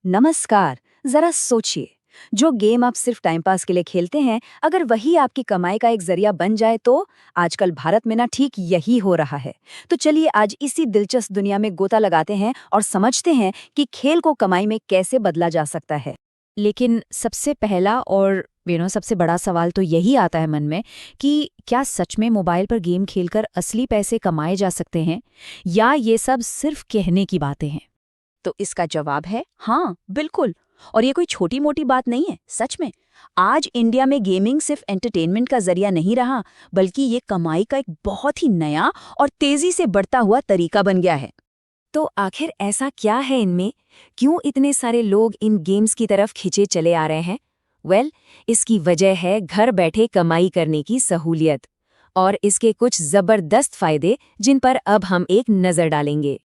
नमस्कार। जरा सोचिए, जो गेम आप सिर्फ टाइम पास के लिए खेलते हैं, अगर वही आपकी कमाई का एक जरिया बन जाए तो आजकल भारत में ना ठीक यही हो रहा है। तो चलिए आज इसी दिलचस्प दुनिया में गोता लगाते हैं और समझते हैं कि खेल को कमाई में कैसे बदला जा सकता है। लेकिन सबसे पहला और सबसे बड़ा सवाल तो यही आता है मन में कि क्या सच में मोबाइल पर गेम खेलकर असली पैसे कमाए जा सकते हैं या ये सब सिर्फ कहने की बातें हैं। तो इसका जवाब है हाँ, बिल्कुल। और ये कोई छोटी मोटी बात नहीं है, सच में। आज इंडिया में गेमिंग सिर्फ एंटरटेनमेंट का जरिया नहीं रहा, बल्कि ये कमाई का एक बहुत ही नया और तेजी से बढ़ता हुआ तरीका बन गया है। तो आखिर ऐसा क्या है इनमें? क्यों इतने सारे लोग इन गेम्स की तरफ खिंचे चले आ रहे हैं? इसकी वजह है घर बैठे कमाई करने की सहूलियत और इसके कुछ जबरदस्त फायदे जिन पर अब हम एक नजर डालेंगे।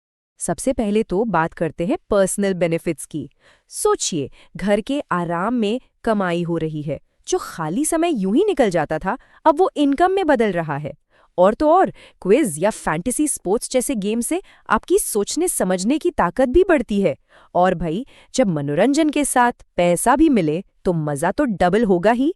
सबसे पहले तो बात करते हैं पर्सनल बेनिफिट्स की। सोचिए, घर के आराम में कमाई हो रही है। जो खाली समय यूं ही निकल जाता था, अब वो इनकम में बदल रहा है। और तो और क्विज या फैंटेसी स्पोर्ट्स जैसे गेम से आपकी सोचने समझने की ताकत भी बढ़ती है। और भाई, जब मनोरंजन के साथ पैसा भी मिले तो मजा तो डबल होगा ही।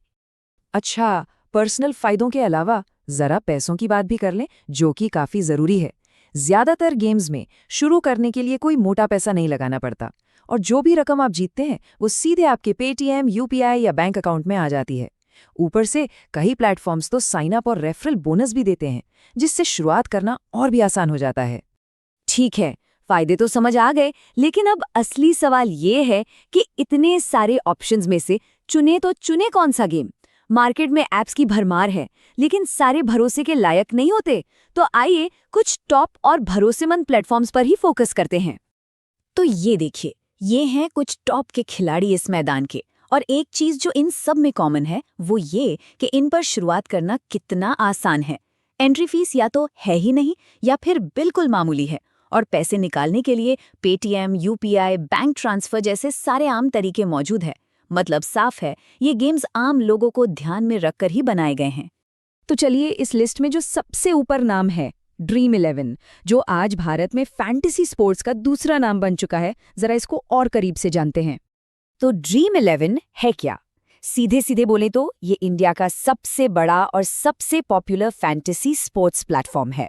अच्छा, पर्सनल फायदों के अलावा जरा पैसों की बात भी कर लें, जो कि काफी जरूरी है। ज्यादातर गेम्स में शुरू करने के लिए कोई मोटा पैसा नहीं लगाना पड़ता और जो भी रकम आप जीतते हैं वो सीधे आपके पेटीएम, यूपीआई या बैंक अकाउंट में आ जाती है। ऊपर से कई प्लेटफॉर्म्स तो साइन अप और रेफरल बोनस भी देते हैं, जिससे शुरुआत करना और भी आसान हो जाता है। ठीक है, फायदे तो समझ आ गए, लेकिन अब असली सवाल ये है कि इतने सारे ऑप्शंस में से चुने तो चुने कौन सा गेम। मार्केट में ऐप्स की भरमार है, लेकिन सारे भरोसे के लायक नहीं होते। तो आइए कुछ टॉप और भरोसेमंद प्लेटफॉर्म्स पर ही फोकस करते हैं। तो ये देखिए, ये हैं कुछ टॉप के खिलाड़ी इस मैदान के। और एक चीज जो इन सब में कॉमन है वो ये कि इन पर शुरुआत करना कितना आसान है। एंट्री फीस या तो है ही नहीं या फिर बिल्कुल मामूली है। और पैसे निकालने के लिए पेटीएम, यूपीआई, बैंक ट्रांसफर जैसे सारे आम तरीके मौजूद है। मतलब साफ है, ये गेम्स आम लोगों को ध्यान में रखकर ही बनाए गए हैं। तो चलिए इस लिस्ट में जो सबसे ऊपर नाम है, ड्रीम11, जो आज भारत में फैंटेसी स्पोर्ट्स का दूसरा नाम बन चुका है, जरा इसको और करीब से जानते हैं। तो ड्रीम11 है क्या? सीधे सीधे बोले तो ये इंडिया का सबसे बड़ा और सबसे पॉपुलर फैंटेसी स्पोर्ट्स प्लेटफॉर्म है।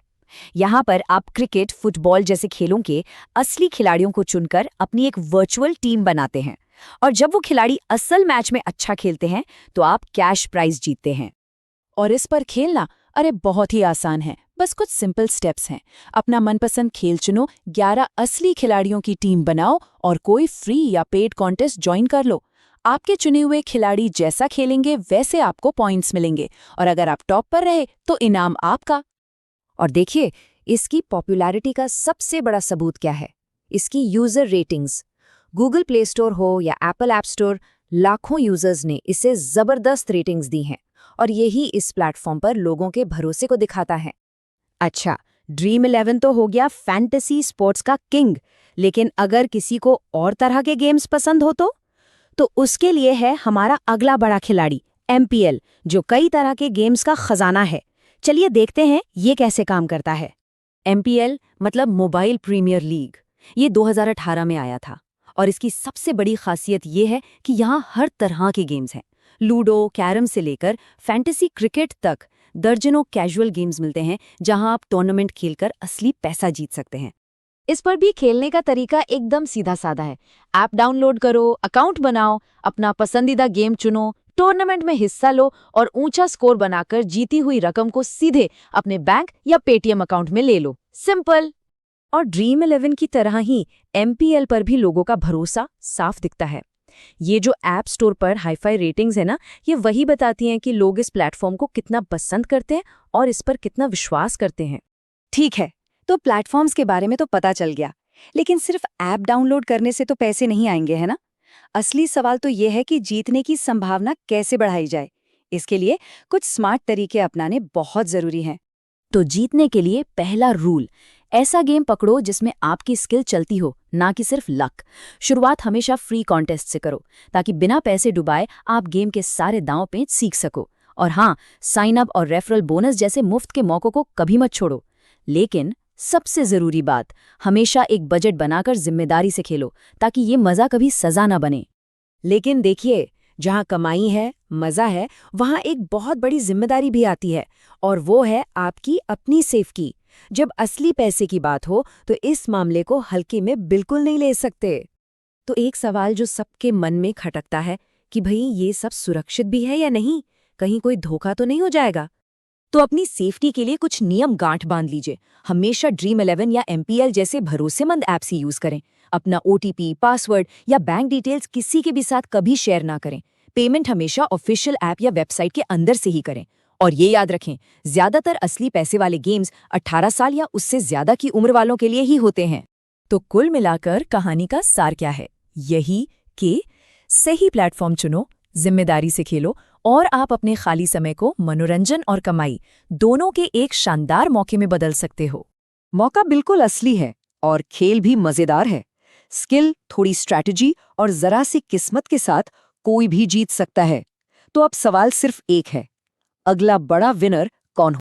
यहाँ पर आप क्रिकेट, फुटबॉल जैसे खेलों के असली खिलाड़ियों को चुनकर अपनी एक वर्चुअल टीम बनाते हैं। और जब वो खिलाड़ी असल मैच में अच्छा खेलते हैं तो आप कैश प्राइज जीतते हैं। और इस पर खेलना अरे बहुत ही आसान है। बस कुछ सिंपल स्टेप्स हैं। अपना मनपसंद खेल चुनो, 11 असली खिलाड़ियों की टीम बनाओ और कोई फ्री या पेड कॉन्टेस्ट ज्वाइन कर लो। आपके चुने हुए खिलाड़ी जैसा खेलेंगे वैसे आपको पॉइंट्स मिलेंगे और अगर आप टॉप पर रहे तो इनाम आपका। और देखिए, इसकी पॉपुलैरिटी का सबसे बड़ा सबूत क्या है? इसकी user ratings. Google play store हो या एप्पल ऐप स्टोर, लाखों यूजर्स ने इसे जबरदस्त रेटिंग्स दी हैं और यही इस प्लेटफॉर्म पर लोगों के भरोसे को दिखाता है। अच्छा, ड्रीम11 तो हो गया फैंटेसी स्पोर्ट्स का किंग, लेकिन अगर किसी को और तरह के गेम्स पसंद हो तो उसके लिए है हमारा अगला बड़ा खिलाड़ी एमपीएल, जो कई तरह के गेम्स का खजाना है। चलिए देखते हैं ये कैसे काम करता है। एमपीएल मतलब मोबाइल प्रीमियर लीग। ये 2018 में आया था और इसकी सबसे बड़ी खासियत ये है कि यहाँ हर तरह के गेम्स हैं। लूडो, कैरम से लेकर फैंटेसी क्रिकेट तक दर्जनों कैजुअल गेम्स मिलते हैं, जहां आप टूर्नामेंट खेलकर असली पैसा जीत सकते हैं। इस पर भी खेलने का तरीका एकदम सीधा साधा है। ऐप डाउनलोड करो, अकाउंट बनाओ, अपना पसंदीदा गेम चुनो, टूर्नामेंट में हिस्सा लो और ऊंचा स्कोर बनाकर जीती हुई रकम को सीधे अपने बैंक या पेटीएम अकाउंट में ले लो। सिंपल। और ड्रीम11 की तरह ही एमपीएल पर भी लोगों का भरोसा साफ दिखता है। ये जो ऐप स्टोर पर हाईफाई रेटिंग्स है ना, ये वही बताती हैं कि लोग इस प्लेटफॉर्म को कितना पसंद करते हैं और इस पर कितना विश्वास करते हैं। ठीक है, तो प्लेटफॉर्म्स के बारे में तो पता चल गया, लेकिन सिर्फ ऐप डाउनलोड करने से तो पैसे नहीं आएंगे, है ना? असली सवाल तो ये है कि जीतने की संभावना कैसे बढ़ाई जाए। इसके लिए कुछ स्मार्ट तरीके अपनाने बहुत जरूरी हैं। तो जीतने के लिए पहला रूल, ऐसा गेम पकड़ो जिसमें आपकी स्किल चलती हो, ना कि सिर्फ लक। शुरुआत हमेशा फ्री कॉन्टेस्ट से करो, ताकि बिना पैसे डुबाए आप गेम के सारे दांव पेच सीख सको। और हाँ, साइन अप और रेफरल बोनस जैसे मुफ्त के मौकों को कभी मत छोड़ो। लेकिन सबसे ज़रूरी बात, हमेशा एक बजट बनाकर जिम्मेदारी से खेलो ताकि ये मज़ा कभी सज़ा ना बने। लेकिन देखिए, जहाँ कमाई है, मज़ा है, वहाँ एक बहुत बड़ी जिम्मेदारी भी आती है, और वो है आपकी अपनी सेफ की। जब असली पैसे की बात हो तो इस मामले को हल्के में बिल्कुल नहीं ले सकते। तो एक सवाल जो सबके मन में खटकता है कि भई ये सब सुरक्षित भी है या नहीं, कहीं कोई धोखा तो नहीं हो जाएगा। तो अपनी सेफ्टी के लिए कुछ नियम गांठ बांध लीजिए। हमेशा Dream11 या MPL जैसे भरोसेमंद ऐप्स ही यूज करें। अपना OTP, पासवर्ड या बैंक डिटेल्स किसी के भी साथ कभी शेयर ना करें। पेमेंट हमेशा ऑफिशियल ऐप या वेबसाइट के अंदर से ही करें। और ये याद रखें, ज्यादातर असली पैसे वाले गेम्स 18 साल या उससे ज्यादा की उम्र वालों के लिए ही होते हैं। तो कुल मिलाकर कहानी का सार क्या है? यही कि सही प्लेटफॉर्म चुनो, जिम्मेदारी से खेलो, और आप अपने खाली समय को मनोरंजन और कमाई दोनों के एक शानदार मौके में बदल सकते हो। मौका बिल्कुल असली है और खेल भी मजेदार है। स्किल, थोड़ी स्ट्रैटेजी और जरा सी किस्मत के साथ कोई भी जीत सकता है। तो अब सवाल सिर्फ एक है, अगला बड़ा विनर कौन